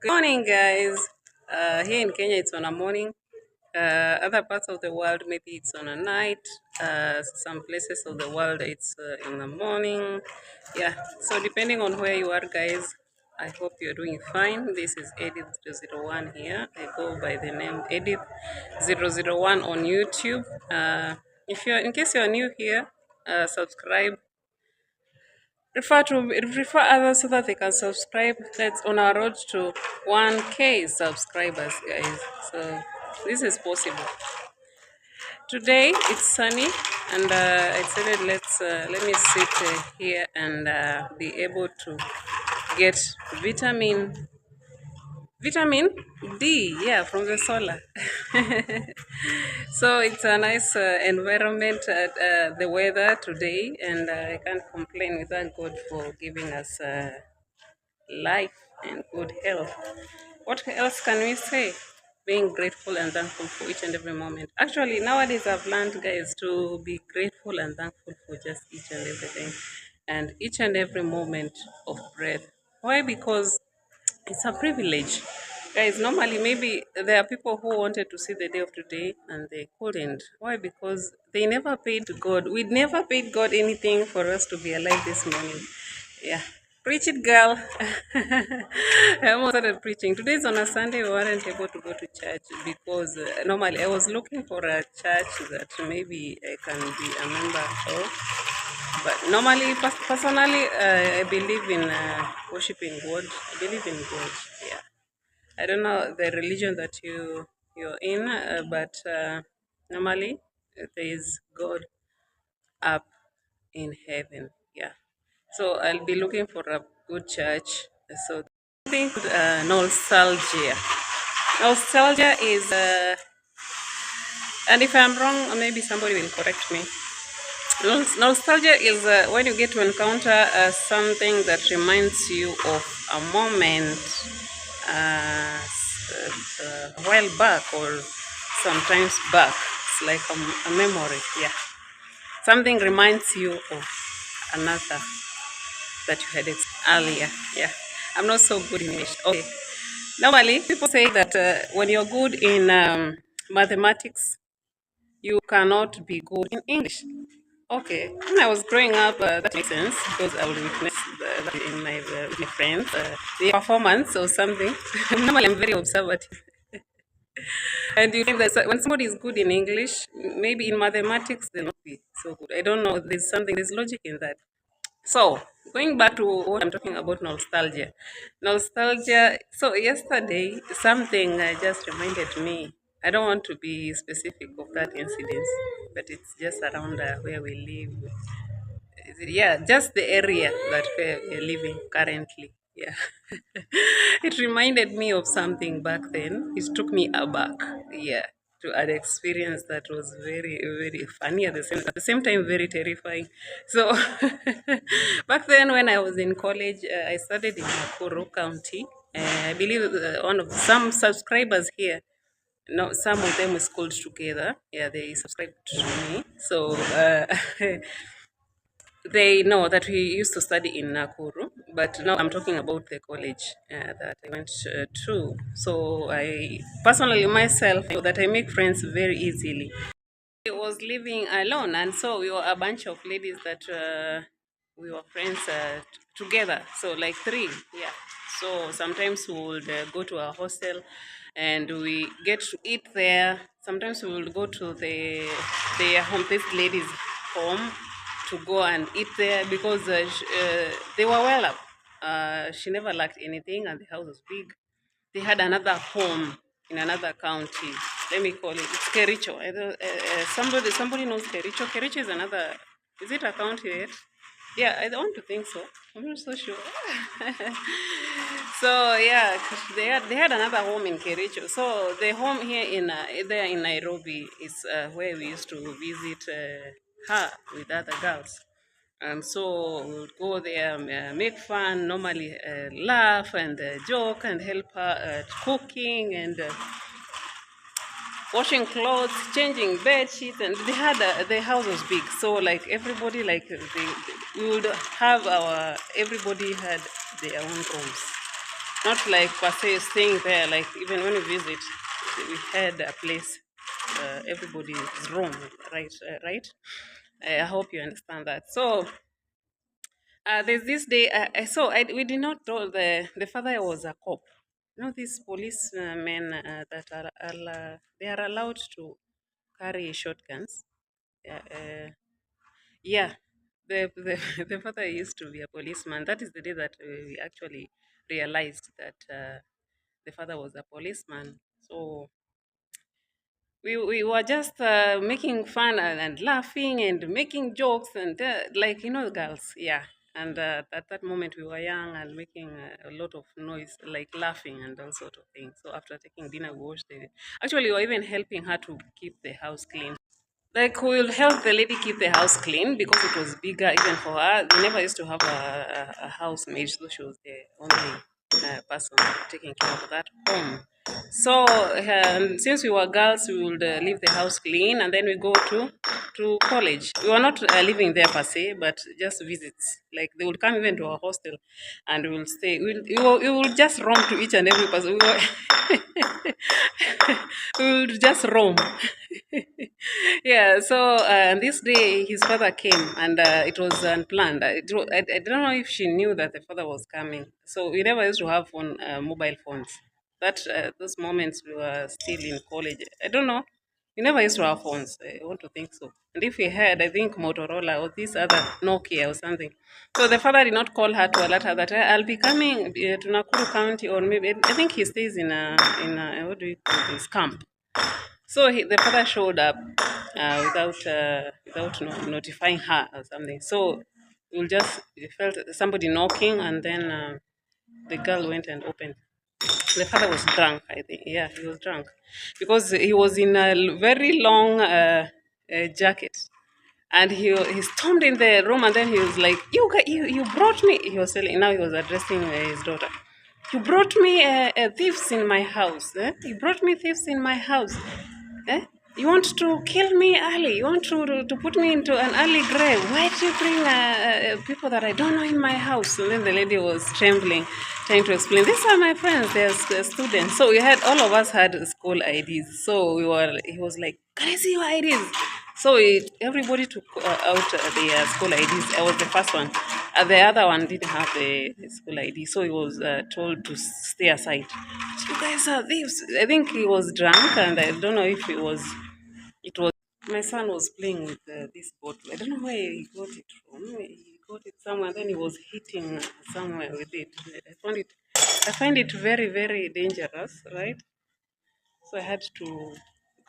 Good morning, guys. Here in Kenya, it's on a morning. Other parts of the world, maybe it's on a night. Some places of the world, it's in the morning. Yeah, so depending on where you are, guys, I hope you're doing fine. This is Edith001 here. I go by the name Edith001 on YouTube. In case you're new here, subscribe, refer others so that they can subscribe. That's on our road to 1K subscribers, guys. So this is possible. Today it's sunny, and I decided let me sit here and be able to get vitamin D, yeah, from the solar. So it's a nice environment, the weather today, and I can't complain. We thank God for giving us life and good health. What else can we say? Being grateful and thankful for each and every moment. Actually, nowadays I've learned, guys, to be grateful and thankful for just each and everything and each and every moment of breath. Why? Because it's a privilege. Guys, normally maybe there are people who wanted to see the day of today and they couldn't. Why? Because they never paid God. We never paid God anything for us to be alive this morning. Yeah. Preach it, girl. I almost started preaching. Today's on a Sunday. We weren't able to go to church because normally I was looking for a church that maybe I can be a member of. But normally, personally, I believe in worshiping God. I believe in God. Yeah. I don't know the religion that you're in, but normally there is God up in heaven. Yeah. So I'll be looking for a good church. So I think nostalgia. Nostalgia is, and if I'm wrong, maybe somebody will correct me. Nostalgia is when you get to encounter something that reminds you of a moment a while back or sometimes back. It's like a memory, yeah. Something reminds you of another that you had earlier, yeah. I'm not so good in English. Okay. Normally, people say that when you're good in mathematics, you cannot be good in English. Okay, when I was growing up, that makes sense because I would witness that in with my friends, the performance or something. Normally, I'm very observative. And you think that when somebody is good in English, maybe in mathematics, they'll not be so good. I don't know. There's logic in that. So, going back to what I'm talking about, nostalgia. Nostalgia. So, yesterday, something just reminded me. I don't want to be specific of that incident, but it's just around where we live. Yeah, just the area that we're living currently. Yeah. It reminded me of something back then. It took me aback. Yeah. To an experience that was very, very funny at the same time, very terrifying. So, back then, when I was in college, I studied in Nakuru County. I believe one of some subscribers here, no, some of them we schooled together. Yeah, they subscribed to me. So, they know that we used to study in Nakuru, but now I'm talking about the college that I went to. So I personally myself know that I make friends very easily. I was living alone, and so we were a bunch of ladies that we were friends together. So like three, yeah. So sometimes we would go to a hostel, and we get to eat there. Sometimes we will go to their home, this lady's home, to go and eat there because they were well up. She never lacked anything, and the house was big. They had another home in another county. Let me call it. It's Kericho. Somebody knows Kericho. Kericho is another. Is it a county yet? Yeah, I don't want to think so. I'm not so sure. So yeah, they had another home in Kericho. So the home here in there in Nairobi is where we used to visit her with other girls. And so we would go there, make fun, normally laugh and joke and help her at cooking and washing clothes, changing bed sheets, and they had the house was big, so like everybody we would have everybody had their own rooms. Not like per se staying there. Like even when we visit, we had a place, everybody's room, right? Right. I hope you understand that. So there's this day. We did not know the father was a cop. You know these policemen that they are allowed to carry shotguns. Yeah, the father used to be a policeman. That is the day that we actually realized that the father was a policeman. So we were just making fun and laughing and making jokes and like girls, yeah. And at that moment we were young and making a lot of noise, like laughing and all sort of things. So after taking dinner, we washed the. Actually, we were even helping her to keep the house clean. Like we'll help the lady keep the house clean because it was bigger even for her. They never used to have a housemaid, so she was the only person taking care of that home. So since we were girls, we would leave the house clean and then we go to college. We were not living there per se, but just visits. Like they would come even to our hostel, and we will stay. We will just roam to each and every person. We would just roam. Yeah, so this day his father came and it was unplanned. I don't know if she knew that the father was coming. So we never used to have mobile phones. Those moments we were still in college. I don't know. We never used to have phones. I want to think so. And if we had, I think Motorola or this other Nokia or something. So the father did not call her to alert her that I'll be coming to Nakuru County, or maybe I think he stays in what do you call this, camp. So the father showed up without notifying her or something. So we felt somebody knocking, and then the girl went and opened. The father was drunk, I think. Yeah, he was drunk because he was in a very long jacket, and he stormed in the room, and then he was like, "You brought me." He was telling. Now he was addressing his daughter. You brought me thieves in my house. Eh? You brought me thieves in my house. Eh? You want to kill me early. You want to put me into an early grave. Why did you bring people that I don't know in my house? And then the lady was trembling, trying to explain. These are my friends. They're students. So all of us had school IDs. So he was like, can I see your IDs? So everybody took out their school IDs. I was the first one. The other one didn't have the school ID, so he was told to stay aside. You guys are thieves. I think he was drunk, and I don't know if it was. My son was playing with this bottle. I don't know where he got it from. He got it somewhere, then he was hitting somewhere with it. I find it very, very dangerous, right? So I had to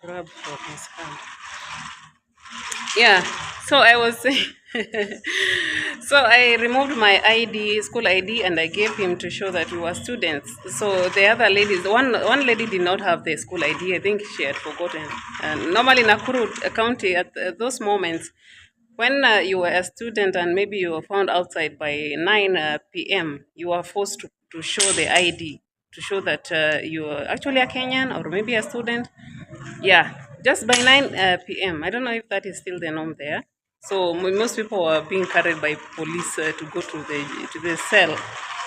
grab from his hand. Yeah, so I was saying, so I removed my ID, school ID, and I gave him to show that we were students. So the other ladies, one lady did not have the school ID. I think she had forgotten. And normally Nakuru County at those moments, when you were a student and maybe you were found outside by 9 p.m., you are forced to show the ID to show that you are actually a Kenyan or maybe a student. Yeah, just by 9 p.m. I don't know if that is still the norm there. So most people were being carried by police to go to the cell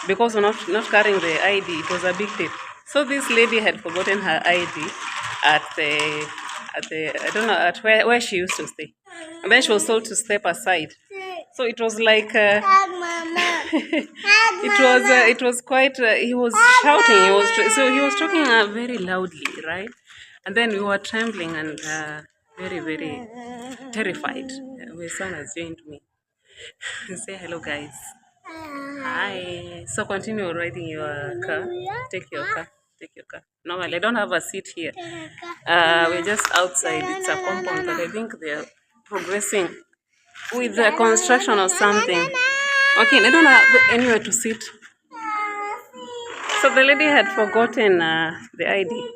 because of not carrying the ID. It was a big deal. So this lady had forgotten her ID at the I don't know at where she used to stay, and then she was told to step aside. So it was like it was quite. He was shouting. He was talking very loudly, right? And then we were trembling and very, very terrified. My son has joined me. Say hello, guys. Hi. So continue riding your car. Take your car. Take your car. Normally, I don't have a seat here. We're just outside. It's a compound, but I think they're progressing with the construction or something. Okay, I don't have anywhere to sit. So the lady had forgotten the ID,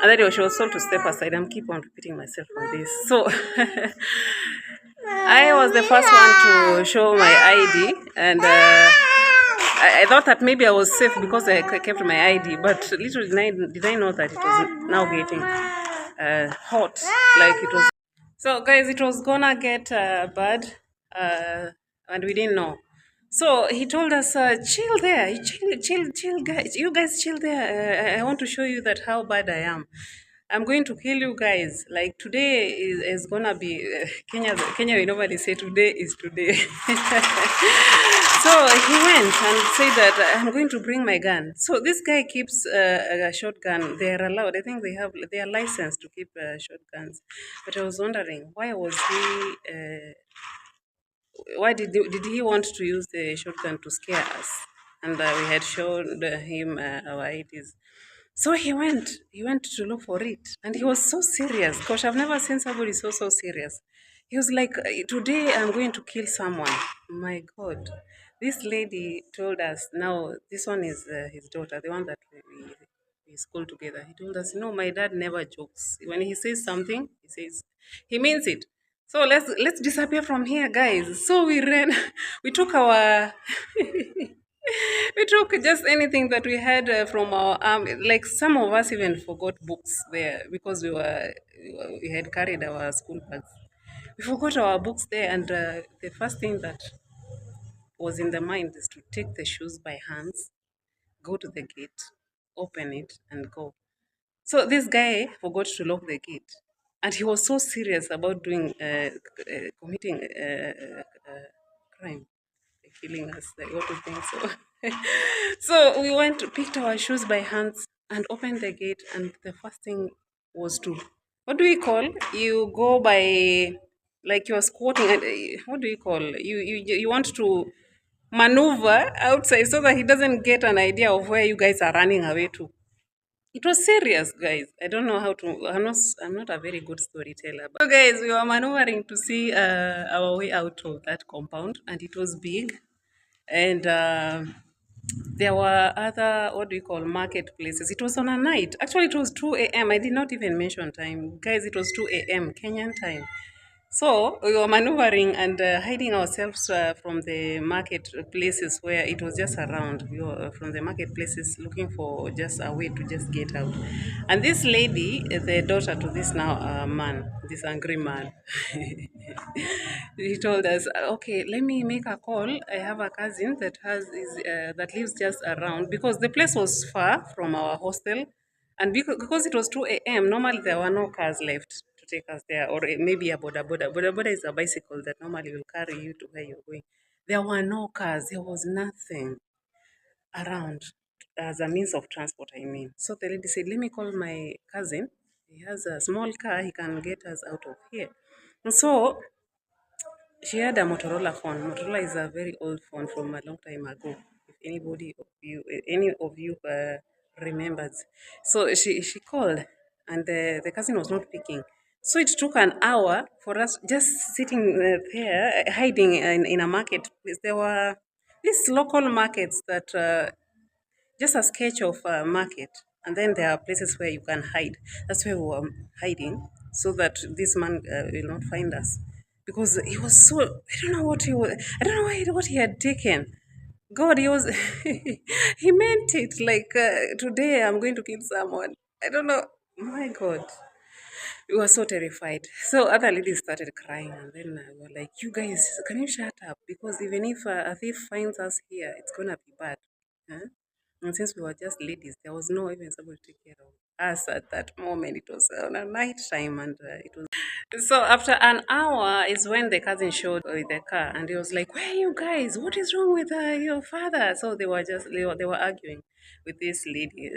and then she was told to step aside. I'm keep on repeating myself on this. So I was the first one to show my ID, and I thought that maybe I was safe because I kept my ID. But little did I know that it was now getting hot, like it was. So guys, it was gonna get bad, and we didn't know. So he told us, chill there, chill, guys. You guys chill there. I want to show you that how bad I am. I'm going to kill you guys. Like today is gonna be Kenya. We normally say today is today. So he went and said that I'm going to bring my gun. So this guy keeps a shotgun. They are allowed. I think they are licensed to keep shotguns. But I was wondering why was he. Why did he want to use the shotgun to scare us? And we had shown him our IDs. So he went to look for it, and he was so serious. Gosh, I've never seen somebody so serious. He was like, "Today I'm going to kill someone." My God, this lady told us. Now this one is his daughter, the one that we school together. He told us, "No, my dad never jokes. When he says something, he means it." So let's disappear from here, guys. So we ran. We took our we took just anything that we had from our like some of us even forgot books there because we had carried our school bags. We forgot our books there, and the first thing that was in the mind is to take the shoes by hands, go to the gate, open it, and go. So this guy forgot to lock the gate, and he was so serious about committing crime, killing us. Like, what do you think? So, so we picked our shoes by hands, and opened the gate. And the first thing was to, what do we call? You go by, like you're squatting. And what do you call? You want to maneuver outside so that he doesn't get an idea of where you guys are running away to. It was serious, guys. I don't know how to. I'm not a very good storyteller. So, guys, we were maneuvering to see our way out of that compound, and it was big. And there were other, what do you call, marketplaces. It was on a night. Actually, it was 2 a.m. I did not even mention time, guys. It was 2 a.m. Kenyan time. So we were maneuvering and hiding ourselves from the marketplaces where it was just around. We were from the marketplaces looking for just a way to just get out. And this lady, the daughter to this now man, this angry man, he told us, "Okay, let me make a call. I have a cousin that lives just around because the place was far from our hostel, and because it was 2 a.m., normally there were no cars left to take us there, or maybe a boda boda. Boda boda is a bicycle that normally will carry you to where you're going. There were no cars, there was nothing around as a means of transport, I mean. So the lady said, "Let me call my cousin. He has a small car, he can get us out of here." And so she had a Motorola phone. Motorola is a very old phone from a long time ago. If any of you remembers. So she called, and the cousin was not picking. So it took an hour for us just sitting there, hiding in a market. There were these local markets that just a sketch of a market, and then there are places where you can hide. That's where we were hiding, so that this man will not find us, because he was so, I don't know what he was, I don't know what he had taken. God, he was he meant it, like today I'm going to kill someone. I don't know. My God, we were so terrified. So other ladies started crying, and then we were like, "You guys, can you shut up? Because even if a thief finds us here, it's gonna be bad." Huh? And since we were just ladies, there was no even somebody to take care of us at that moment. It was on a night time, and it was. So after an hour is when the cousin showed with the car, and he was like, "Where are you guys? What is wrong with your father?" So they were arguing with this lady,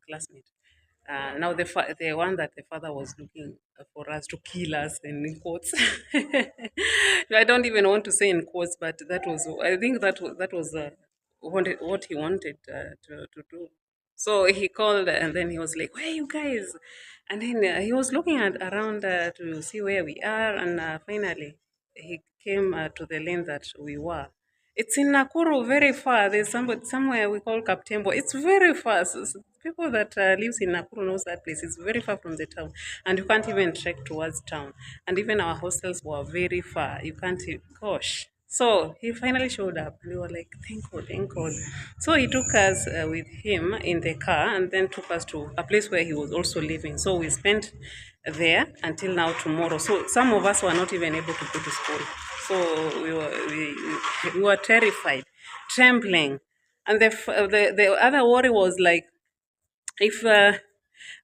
classmate. Now the one that the father was looking for us to kill us in quotes. I don't even want to say in quotes, but that was, I think that was what he wanted to do. So he called, and then he was like, "Where are you guys?" And then he was looking around to see where we are, and finally he came to the lane that we were. It's in Nakuru, very far. There's somewhere we call Kaptembo. It's very far. People that lives in Nakuru knows that place. It's very far from the town, and you can't even trek towards town. And even our hostels were very far. You can't. Gosh. So he finally showed up, and we were like, "Thank God, thank God." So he took us with him in the car, and then took us to a place where he was also living. So we spent there until now tomorrow. So some of us were not even able to go to school. So we were terrified, trembling. And the other worry was like, if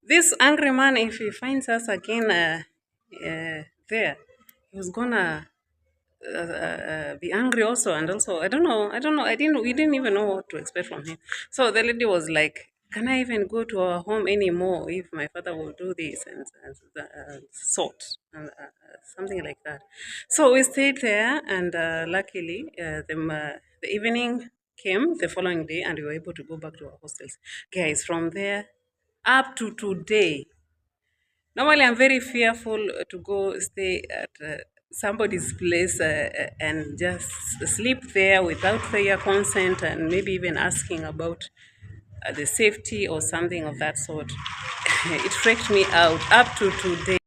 this angry man, if he finds us again there, he was gonna be angry also. And also, I don't know, we didn't even know what to expect from him. So the lady was like, can I even go to our home anymore if my father will do this and sort and something like that. So we stayed there, and luckily the evening came the following day, and we were able to go back to our hostels. Guys, from there up to today, normally, I'm very fearful to go stay at somebody's place and just sleep there without their consent, and maybe even asking about the safety or something of that sort. It freaked me out up to today.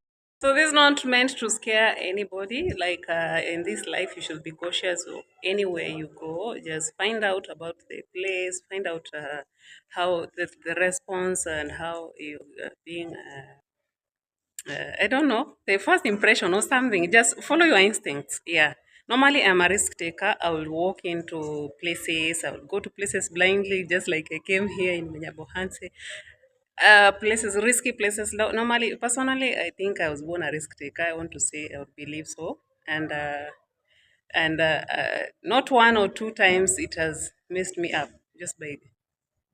So this is not meant to scare anybody. Like in this life, you should be cautious anywhere you go. Just find out about the place, find out how the response and how you being. I don't know, the first impression or something. Just follow your instincts. Yeah. Normally, I'm a risk taker. I will walk into places. I will go to places blindly, just like I came here in Menyabohanse. Places, risky places. Normally, personally, I think I was born a risk taker. I want to say, I would believe so. And not one or two times it has messed me up just by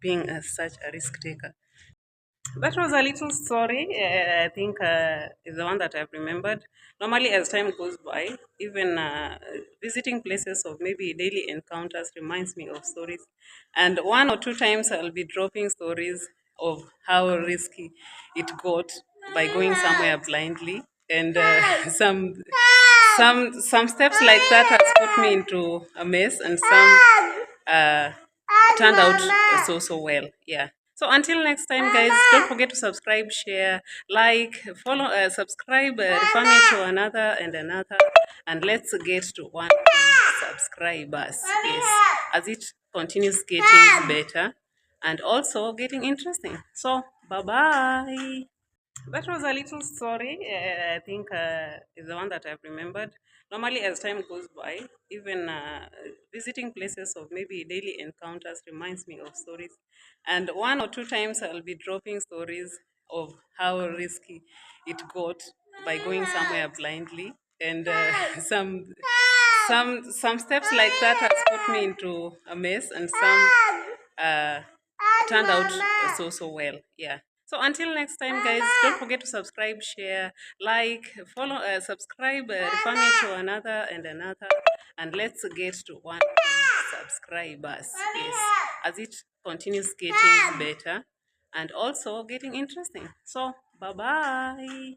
being such a risk taker. That was a little story. I think is the one that I've remembered. Normally, as time goes by, even visiting places of maybe daily encounters reminds me of stories. And one or two times I'll be dropping stories of how risky it got by going somewhere blindly, and some steps like that has put me into a mess, and some uh, turned out so well. Yeah. So until next time, guys, don't forget to subscribe, share, like, follow, subscribe, refer me to another and another, and let's get to 1,000 subscribers. Yes, as it continues getting better and also getting interesting. So bye bye. That was a little story. I think is the one that I've remembered. Normally, as time goes by, even visiting places of maybe daily encounters reminds me of stories. And one or two times I'll be dropping stories of how risky it got by going somewhere blindly, and some steps like that has put me into a mess, and some uh, turned out so well. Yeah. So until next time, guys, don't forget to subscribe, share, like, follow, subscribe, refer me to another and another, and let's get to 1,000 subscribers. Yes, as it continues getting better and also getting interesting. So bye bye.